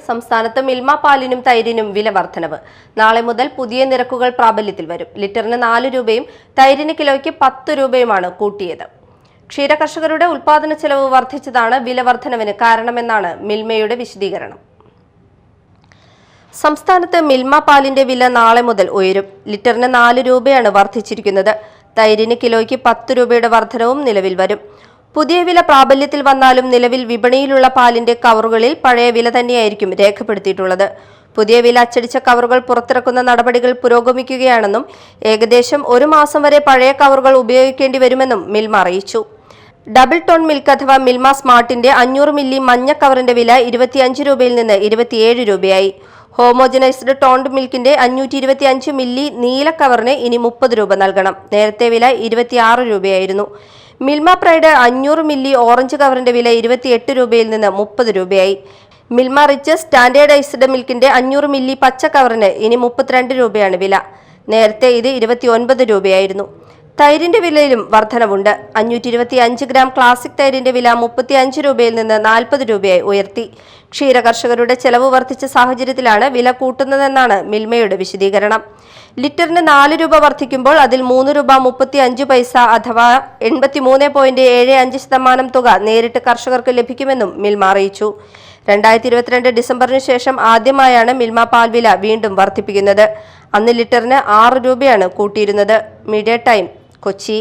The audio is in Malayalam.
സംസ്ഥാനത്ത് മിൽമ പാലിനും തൈരിനും വില വർധനവ്. നാളെ മുതൽ പുതിയ നിരക്കുകൾ പ്രാബല്യത്തിൽ വരും. ലിറ്ററിന് 4 രൂപയും തൈരിന് കിലോയ്ക്ക് 10 രൂപയുമാണ് കൂട്ടിയത്. ക്ഷീരകർഷകരുടെ ഉൽപാദന ചെലവ് വർദ്ധിച്ചതാണ് വില വർധനവിന് കാരണമെന്നാണ് മിൽമയുടെ വിശദീകരണം. സംസ്ഥാനത്ത് മിൽമ പാലിന്റെ വില നാളെ മുതൽ ഉയരും. ലിറ്ററിന് 4 രൂപയാണ് വർദ്ധിച്ചിരിക്കുന്നത്. തൈരിന് കിലോയ്ക്ക് 10 രൂപയുടെ വർധനവും നിലവിൽ വരും. പുതിയ വില പ്രാബല്യത്തിൽ വന്നാലും നിലവിൽ വിപണിയിലുള്ള പാലിന്റെ കവറുകളിൽ പഴയ വില തന്നെയായിരിക്കും രേഖപ്പെടുത്തിയിട്ടുള്ളത്. പുതിയ വില അച്ചടിച്ച കവറുകൾ പുറത്തിറക്കുന്ന നടപടികൾ പുരോഗമിക്കുകയാണെന്നും ഏകദേശം 1 മാസം വരെ പഴയ കവറുകൾ ഉപയോഗിക്കേണ്ടി വരുമെന്നും മിൽമ അറിയിച്ചു. ഡബിൾ ടോൺ മിൽക്ക് അഥവാ മിൽമ സ്മാർട്ടിന്റെ 500 മില്ലി മഞ്ഞ കവറിന്റെ വില 25 രൂപയിൽ നിന്ന് 27 രൂപയായി. ഹോമോജനൈസ്ഡ് ടോൺഡ് മിൽക്കിന്റെ 525 മില്ലി നീല കവറിന് ഇനി 30 രൂപ നൽകണം. നേരത്തെ വില 26 രൂപയായിരുന്നു. മിൽമ പ്രൈഡ് 500 മില്ലി ഓറഞ്ച് കവറിന്റെ വില 28 രൂപയിൽ നിന്ന് 30 രൂപയായി. മിൽമ റിച്ച് സ്റ്റാൻഡേർഡൈസ്ഡ് മിൽക്കിന്റെ 500 മില്ലി പച്ച കവറിന് ഇനി 32 രൂപയാണ് വില. നേരത്തെ ഇത് 29 രൂപയായിരുന്നു. തൈരിന്റെ വിലയിലും വർധനവുണ്ട്. 525 ഗ്രാം ക്ലാസിക് തൈരിന്റെ വില 35 രൂപയിൽ നിന്ന് 40 രൂപയായി ഉയർത്തി. ക്ഷീരകർഷകരുടെ ചെലവ് വർദ്ധിച്ച സാഹചര്യത്തിലാണ് വില കൂട്ടുന്നതെന്നാണ് മിൽമയുടെ വിശദീകരണം. ലിറ്ററിന് 4 രൂപ വർദ്ധിക്കുമ്പോൾ അതിൽ 3 രൂപ 35 പൈസ അഥവാ 83.75% തുക നേരിട്ട് കർഷകർക്ക് ലഭിക്കുമെന്നും മിൽമ അറിയിച്ചു. 2022 ഡിസംബറിന് ശേഷം ആദ്യമായാണ് മിൽമ പാൽ വില വീണ്ടും വർദ്ധിപ്പിക്കുന്നത്. അന്ന് ലിറ്ററിന് 6 രൂപയാണ് കൂട്ടിയിരുന്നത്. Media time, Kochi.